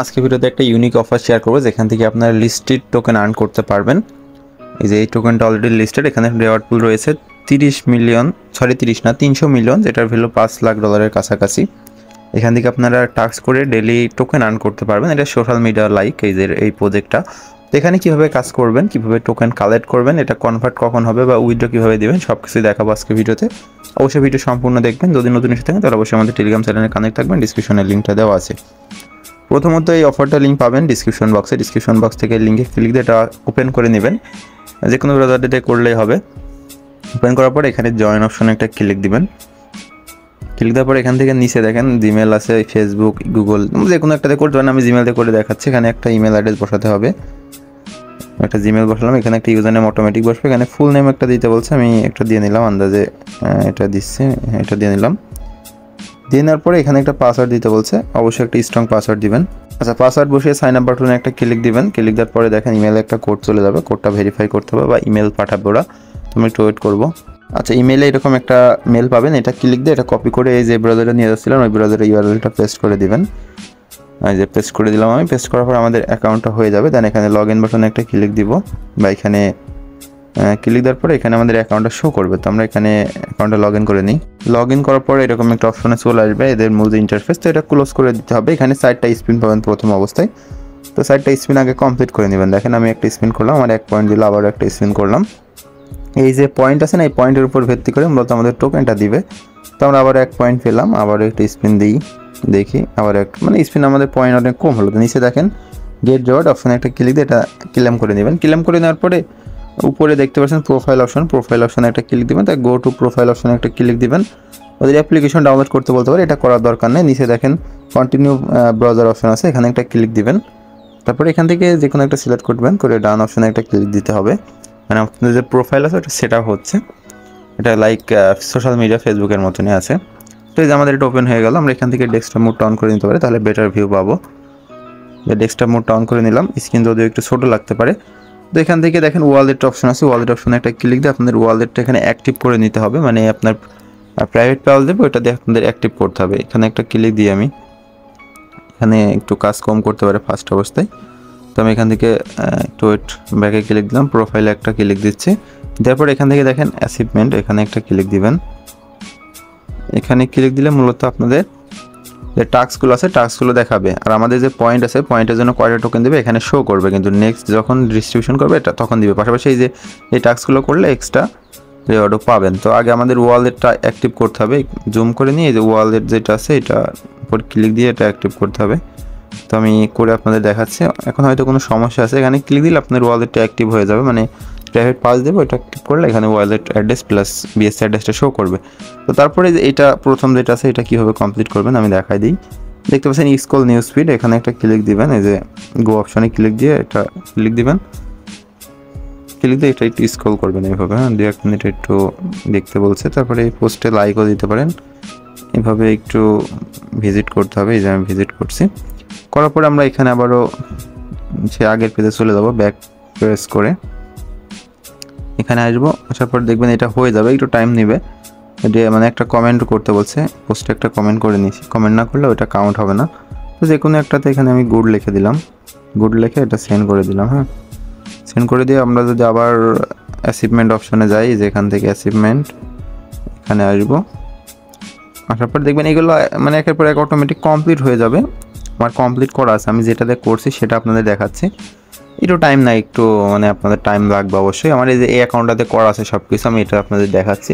আজকে ভিডিওতে একটা ইউনিক অফার শেয়ার করব যেখান থেকে আপনারা লিস্টেড টোকেন আর্ন করতে পারবেন। এই যে এই টোকেনটা অলরেডি লিস্টেড, এখানে রিওয়ার্ড পুল রয়েছে 30 না 300 মিলিয়ন, যেটার ভ্যালু $5 লাখ কাছাকাছি। এখান থেকে আপনারা টাস্ক করে ডেইলি টোকেন আর্ন করতে পারবেন। এটা সোশ্যাল মিডিয়া লাইক এই প্রজেক্টটা। তো এখানে কীভাবে কাজ করবেন, কীভাবে টোকেন কালেক্ট করবেন, এটা কনভার্ট কখন হবে বা উইথড্র কীভাবে দেবেন, সব কিছুই দেখাবো আজকে ভিডিওতে। অবশ্যই ভিডিও সম্পূর্ণ দেখবেন। যদি নতুন এসে থাকেন তাহলে অবশ্যই আমাদের টেলিগ্রাম চ্যানেলে কানেক্ট থাকবেন, ডিসক্রিপশনে লিঙ্কটা দেওয়া আছে। প্রথমত এই অফারটা লিঙ্ক পাবেন ডিসক্রিপশন বক্স থেকে লিঙ্কে ক্লিক দিয়ে এটা ওপেন করে নেবেন। যে কোনো ব্রাউজারটিতে করলেই হবে। ওপেন করার পর এখানে জয়েন অপশনে একটা ক্লিক দিবেন। ক্লিক দেওয়ার পর এখান থেকে নিচে দেখেন জিমেল আছে, ফেসবুক, গুগল, যে কোনো একটাতে করতে পারেন। আমি জিমেল দিয়ে করে দেখাচ্ছি। এখানে একটা ইমেল অ্যাড্রেস বসাতে হবে। একটা জিমেল বসালাম, এখানে একটা ইউজার নেম অটোমেটিক বসবে। এখানে ফুল নেম একটা দিতে বলছে, আমি একটা দিয়ে নিলাম আন্দাজে, এটা দিচ্ছি, এটা দিয়ে নিলাম। দিয়ে নেওয়ার পরে এখানে একটা পাসওয়ার্ড দিতে বলছে, অবশ্যই একটা স্ট্রং পাসওয়ার্ড দিবেন। আচ্ছা, পাসওয়ার্ড বসিয়ে সাইন আপ বাটনে একটা ক্লিক দিবেন। ক্লিক দেওয়ার পরে দেখেন ইমেলে একটা কোড চলে যাবে। কোডটা ভেরিফাই করতে হবে বা ইমেল পাঠাবে ওরা, তুমি একটু ওয়েট করবো। আচ্ছা, ইমেলে এরকম একটা মেল পাবেন, এটা ক্লিক দিয়ে এটা কপি করে এই যে ব্রাউজারে নিয়ে যাচ্ছিলেন ওই ব্রাউজারে ইউআরএলটা পেস্ট করে দিবেন। এই যে পেস্ট করে দিলাম আমি। পেস্ট করার পর আমাদের অ্যাকাউন্টটা হয়ে যাবে। দেন এখানে লগ ইন বাটনে একটা ক্লিক দিব, বা এখানে ক্লিক দেওয়ার পরে এখানে আমাদের অ্যাকাউন্টটা শো করবে। তো আমরা এখানে অ্যাকাউন্টে লগ ইন করে নিই। লগ ইন করার পরে এরকম একটা অপশনে চলে আসবে এদের মূল ইন্টারফেস। তো এটা ক্লোজ করে দিতে হবে। এখানে 4টা স্পিন পাবেন প্রথম অবস্থায়। তো 4টা স্পিন আগে কমপ্লিট করে নেবেন। দেখেন আমি একটা স্পিন করলাম, আমার 1 পয়েন্ট দিল, আবার একটা স্পিন করলাম। এই যে পয়েন্ট আছে না, এই পয়েন্টের উপর ভিত্তি করে মূলত আমাদের টোকেনটা দিবে। তো আমরা আবার 1 পয়েন্ট পেলাম, আবার একটা স্পিন দিই, দেখি আবার একটা, মানে স্পিন আমাদের পয়েন্ট অনেক কম হলো। তো নিচে দেখেন গেট রিওয়ার্ড অপশনে একটা ক্লিক দিয়ে এটা ক্লেম করে নেবেন। ক্লেম করে নেওয়ার পরে উপরে দেখতে পাচ্ছেন প্রোফাইল অপশনে একটা ক্লিক দিবেন। তাই গো টু প্রোফাইল অপশনে একটা ক্লিক দিবেন। ওদের অ্যাপ্লিকেশন ডাউনলোড করতে বলতে পারে, এটা করার দরকার নেই। নিচে দেখেন কন্টিনিউ ব্রাউজার অপশন আছে, এখানে একটা ক্লিক দিবেন। তারপরে এখান থেকে যে কোনো একটা সিলেক্ট করবেন, করে ডান অপশনে একটা ক্লিক দিতে হবে। মানে আপনাদের যে প্রোফাইল আছে ওটা সেট আপ হচ্ছে। এটা লাইক সোশ্যাল মিডিয়া ফেসবুকের মতনই আছে। তো এই যে আমাদের এটা ওপেন হয়ে গেল। আমরা এখান থেকে ডেস্কটপ মোডটা অন করে নিতে পারি, তাহলে বেটার ভিউ পাবো। ডেস্কটপ মোডটা অন করে নিলাম। স্ক্রিন যদিও একটু ছোটো লাগতে পারে। তো এখান থেকে দেখেন ওয়ালেট অপশন আছে, ওয়ালেট অপশনে একটা ক্লিক দিয়ে আপনাদের ওয়ালেটটা এখানে অ্যাক্টিভ করে নিতে হবে। মানে আপনার প্রাইভেট পাওয়াল দেবে, ওইটা দিয়ে আপনাদের অ্যাক্টিভ করতে হবে। এখানে একটা ক্লিক দিই আমি। এখানে একটু কাজ কম করতে পারে ফার্স্ট অবস্থায়। তো আমি এখান থেকে একটু ওয়েট, ব্যাকে ক্লিক দিলাম, প্রোফাইলে একটা ক্লিক দিচ্ছি। তারপর এখান থেকে দেখেন অ্যাচিভমেন্ট, এখানে একটা ক্লিক দিবেন। এখানে ক্লিক দিলে মূলত আপনাদের যে টাস্কগুলো আছে টাস্কগুলো দেখাবে। আর আমাদের যে পয়েন্ট আছে পয়েন্টের জন্য কয়টা টোকেন দেবে এখানে শো করবে, কিন্তু নেক্সট যখন ডিস্ট্রিবিউশন করবে এটা তখন দিবে। পাশাপাশি এই যে এই টাস্কগুলো করলে এক্সট্রা রিওয়ার্ডও পাবেন। তো আগে আমাদের ওয়ালেটটা অ্যাক্টিভ করতে হবে। জুম করে নিয়ে এই যে ওয়ালেট যেটা আছে এটা উপর ক্লিক দিয়ে এটা অ্যাক্টিভ করতে হবে। তো আমি করে আপনাদের দেখাচ্ছি। এখন হয়তো কোনো সমস্যা আছে, এখানে ক্লিক দিলে আপনার ওয়ালেটটা অ্যাক্টিভ হয়ে যাবে। মানে প্রাইভেট পাস দেবো, এটা অ্যাক্টিভ করলে এখানে ওয়ালেট অ্যাড্রেস প্লাস বিএসসি অ্যাড্রেসটা শো করবে। তো তারপরে এটা প্রথম যেটা আছে এটা কীভাবে কমপ্লিট করবেন আমি দেখাই দিই। দেখতে পাচ্ছেন স্ক্রল নিউজ ফিড, এখানে একটা ক্লিক দিবেন। এই যে গো অপশনে ক্লিক দিয়ে এটা ক্লিক দিবেন। ক্লিক দিয়ে এটা একটু স্ক্রল করবেন এইভাবে, হ্যাঁ 2-1 মিনিট একটু দেখতে বলছে। তারপরে এই পোস্টে লাইকও দিতে পারেন। এভাবে একটু ভিজিট করতে হবে। এই যে আমি ভিজিট করছি। করার পরে আমরা এখানে আবারও সে আগের পেজে চলে যাবো, ব্যাক প্রেস করে এখানে আসবো। আসার পর দেখবেন এটা হয়ে যাবে, একটু টাইম নেবে। এটা মানে একটা কমেন্ট করতে বলছে, পোস্টে একটা কমেন্ট করে নিয়েছি। কমেন্ট না করলে ওটা কাউন্ট হবে না। তো যে কোনো একটাতে এখানে আমি গুড লিখে দিলাম। গুড লিখে এটা সেন্ড করে দিলাম। হ্যাঁ, সেন্ড করে দিয়ে আমরা যদি আবার অ্যাচিভমেন্ট অপশনে যাই, যেখান থেকে অ্যাচিভমেন্ট এখানে আসবো। আসার পর দেখবেন এগুলো মানে একের পর এক অটোমেটিক কমপ্লিট হয়ে যাবে। আমার কমপ্লিট করা আছে, আমি যেটাতে করছি সেটা আপনাদের দেখাচ্ছি। একটু টাইম নাই, একটু মানে আপনাদের টাইম লাগবে অবশ্যই। আমার এই যে এই অ্যাকাউন্টটাতে করা আছে সব কিছু, আমি এটা আপনাদের দেখাচ্ছি।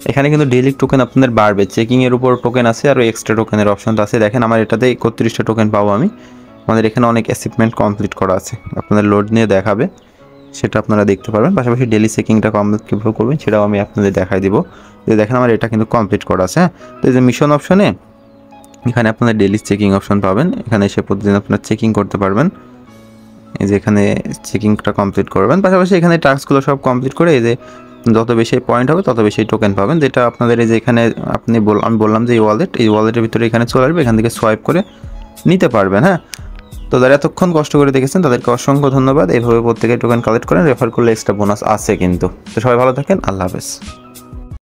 এখানে কিন্তু ডেইলি টোকেন আপনাদের বাড়বে। চেকিংয়ের উপর টোকেন আছে আর এক্সট্রা টোকেনের অপশনটা আছে। দেখেন আমার এটাতে 31টা টোকেন পাবো আমি। আমাদের এখানে অনেক অ্যাচিভমেন্ট কমপ্লিট করা আছে, আপনাদের লোড নিয়ে দেখাবে, সেটা আপনারা দেখতে পারবেন। পাশাপাশি ডেইলি চেকিংটা কমপ্লিট কীভাবে করবেন সেটাও আমি আপনাদের দেখাই দিব। যে দেখেন আমার এটা কিন্তু কমপ্লিট করা আছে। হ্যাঁ, তো এই যে মিশন অপশনে এখানে আপনাদের ডেইলি চেকিং অপশন পাবেন। এখানে এসে প্রতিদিন আপনারা চেকিং করতে পারবেন। এই যে এখানে চেকিংটা কমপ্লিট করবেন। পাশাপাশি এখানে টাস্কগুলো সব কমপ্লিট করে এই যে যত বেশি পয়েন্ট হবে তত বেশি টোকেন পাবেন। যেটা আপনাদের এই যে এখানে আমি বললাম যে এই ওয়ালেটের ভিতরে এখানে চলে আসবে, এখান থেকে সোয়াইপ করে নিতে পারবেন। হ্যাঁ, তো যারা এতক্ষণ কষ্ট করে দেখেছেন তাদেরকে অসংখ্য ধন্যবাদ। এইভাবে প্রত্যেকে টোকেন কালেক্ট করেন, রেফার করলে এক্সট্রা বোনাস আছে কিন্তু। তো সবাই ভালো থাকেন, আল্লাহ হাফেজ।